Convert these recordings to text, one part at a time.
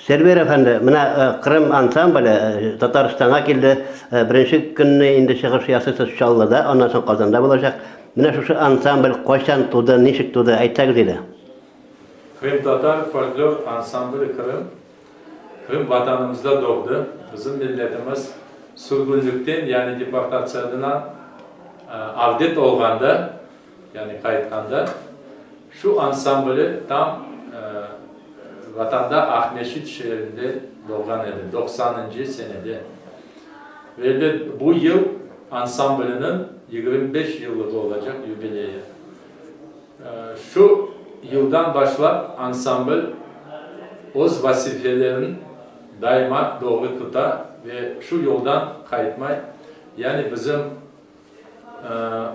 Server efendi, mına Kırım ansamblı Tataristan'a geldi. Birinci günü indi çıkış yasası Şallı'da, ondan sonra Kazan'da olacak. Mına şu ansambl koşan tuğdu, nişik tuğdu, aytsak dedi. Kırım Tatar folklor ansamblı Kırım vatanımızda doğdu. Bizim milletimiz sürgünlükten yani deportasyondan avdet olganda yani kayıtkanda şu ansamblı tam vatanda Ahmeşit şehrinde doğan idi 90. senede. Ve bu yıl ansamblının 25 yıllık olacak jubileyi. Şu yıldan başlar ansambl öz vazifelerin daima doğru tuta ve şu yoldan kayıtmay. Yani bizim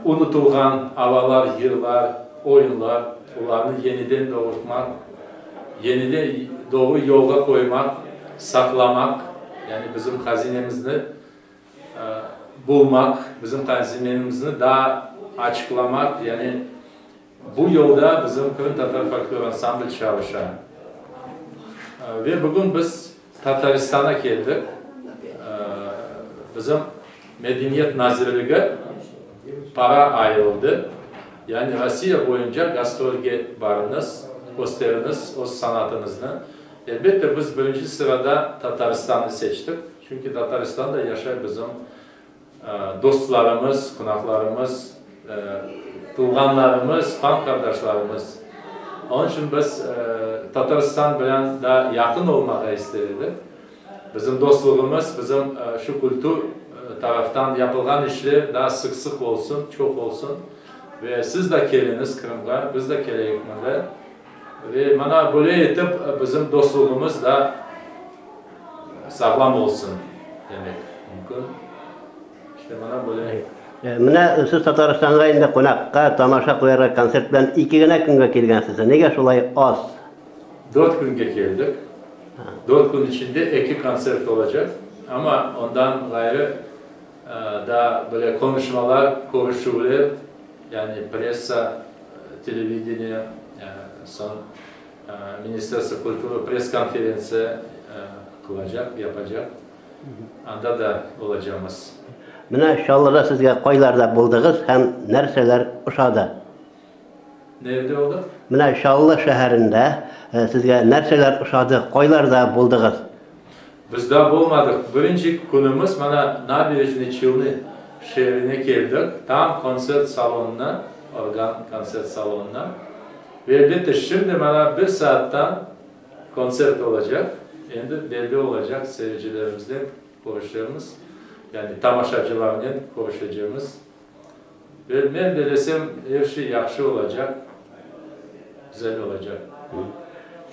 unutulgan avalar, yıllar, oyunlar, onları yeniden doğurtmak, yeniden doğru yola koymak, saklamak, yani bizim hazinemizni bulmak, bizim hazinemizni daha açıklamak, yani bu yolda bizim Kırım Tatar Folklor Ansambl çalışan. Ve bugün biz Tataristan'a geldik. Bizim Medeniyet Nazırlığı para ayrıldı. Yani Rusya boyunca gastrolge barınız, gösteriniz, o sanatınızı. Elbette biz birinci sırada Tataristan'ı seçtik. Çünkü Tataristan'da yaşar bizim dostlarımız, konaklarımız, tuğanlarımız, kan kardeşlerimiz. Onun için biz Tataristan bilen daha yakın olmak istedik. Bizim dostluğumuz, bizim şu kültür taraftan yapılan işler daha sık sık olsun, çok olsun. Ve siz de geliniz Kırım'a, biz de geleyik böyle. Ve bana böyle etip bizim dostluğumuz da sağlam olsun demek mümkün. İşte bana böyle. Mına siz Tataristan'a indi konakka, tamaşa koyarak konsert bilen 2 günge gelgensiz. Nege şolay az? 4 günge geldik. 4 gün içinde 2 konsert olacak. Ama ondan gayrı da böyle konuşmalar, konuşmalar, yani presa, televizyonu, son Ministerstvo Kültürü pres konferansı kılacak, yapacak. Anda da olacağımız. Mına Şallı'da sizge koylarda buldunuz, hem nerseler uşada? Nerede oldu? Mına Şallı şehrinde sizge nerseler uşadı, koylarda buldunuz? Biz daha bulmadık. Birinci günümüz bana Nabirejni Çılni şehrine geldik. Tam konser salonuna, organ konser salonuna. Ve elbette şimdi bana 1 saatten konser olacak. Şimdi belli olacak seyircilerimizle konuşacağımız. Yani tamaşacılarla konuşacağımız. Ve ben de desem her şey yaxşı olacak. Güzel olacak.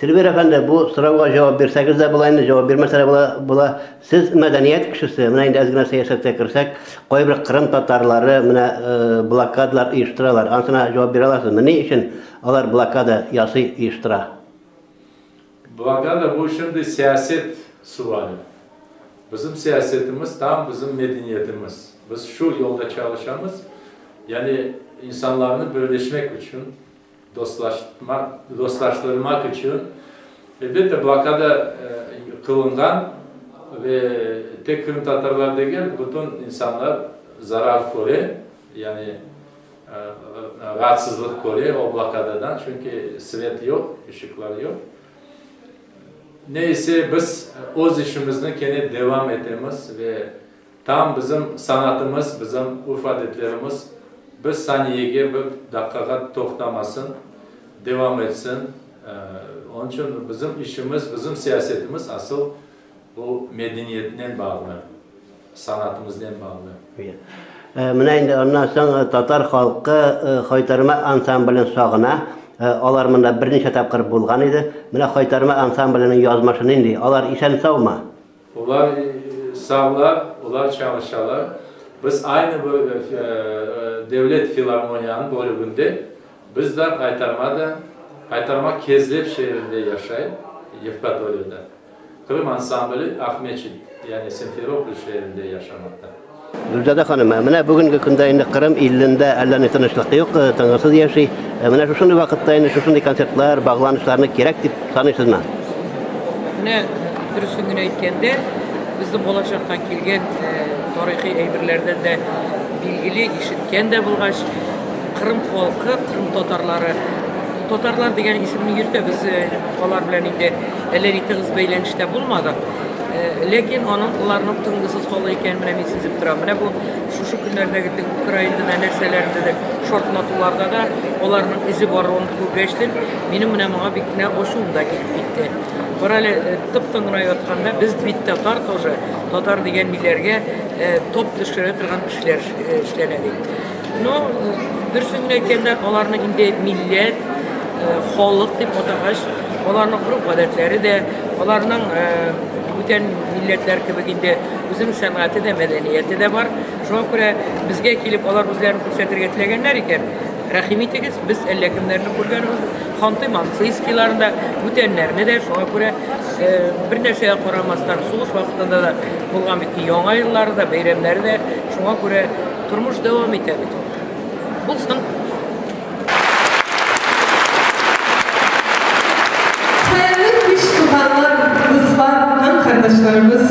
Silver efendi bu sırava cevap verseniz de bulayın cevap vermesene bula siz medeniyet kişisi mına indi azgına siyasete kirsak koy bir Kırım Tatarları mına blokadlar uyuşturalar ansına cevap veralarsınız ne için onlar blokada yası uyuştura? Blokada bu şimdi siyaset suali. Bizim siyasetimiz tam bizim medeniyetimiz. Biz şu yolda çalışamız yani insanlarını birleşmek için dostlaştırmak için elbette blokada kılıngan ve tek Kırım Tatarlar değil, bütün insanlar zarar görüyor, yani rahatsızlık görüyor o blokadadan çünkü svet yok, ışıklar yok. Neyse biz öz işimizden kendi devam etmemiz ve tam bizim sanatımız, bizim urf adetlerimiz bir saniyeye bir dakika toxtamasın, devam etsin. Onun için bizim işimiz, bizim siyasetimiz asıl bu medeniyetten bağlı, sanatımızdan bağlı. Mına indi ondan sonra Tatar halkı Xoytarma ansamblının sağına Olar mında bir neçe tapqır bulgan idi. Mına Xoytarma ansamblının yazmasını indi. Olar isen sağma? Olar sağlar, olar çalışarlar. Biz aynı bu devlet filarmoniyanın bölümünde bizler Qaytarma Kezlev şehrinde yaşayıp Yevpatorya'da. Kırım ansamblü Ahmetçik yani Simferopol şehrinde yaşamakta. Gülzade hanım, mına bugünkü günde indi Kırım ilinde əllərini tanışlıqı yok, tanırsız yaşay. Mına şuşundu vaxtda indi şuşundu konsertler, bağlanışlarını gerek dip sanıysınız mı? Dürüstlüğünü aytkanda bizning bolakçaktan kelgen tarixiy әйберләрдән дә билгеле ишеткән дә булгач, Кырым халкы, Кырым татарлары, татарлар дигән исемне йөртә без алар белән инде әллә ни тыгыз бәйләнештә булмадык. Ләкин аларның тынгысыз халык икәнен менә мин сизеп торам. Менә бу шушы көннәрдәге Украинада нәрсәләрдә дә шортлатуларда да аларның изе баруын күргәчтен, минем менә моңа бик кенә ошуым да килеп китте. Баралы тып-тын гына ятканда biz бит татар тоже, татар дигән милләргә топ төшерә торган эшләр эшләнәди. Но дөресен әйткәндә аларның инде милләт, халык дип атагач, аларның гореф-гадәтләре дә, аларның бүтән милләтләр кебек инде үзенең сәнгате дә, мәдәнияте дә бар. Шуңа күрә безгә килеп алар үзләрен күрсәтергә теләгәннәр икән. Рәхим итегез, без әллә кемнәрне күргәнбез. Ханты Мансыйскийларында бүтәннәрне дә шуңа күрә бер нәрсәгә карамастан сугыш вакытында да булган бит яңа еллары да, бәйрәмнәре дә шуңа күрә тормыш дәвам итә бит. Булсын. Sayın Kışkıvanlar, Ruslar, kan kardeşlerimiz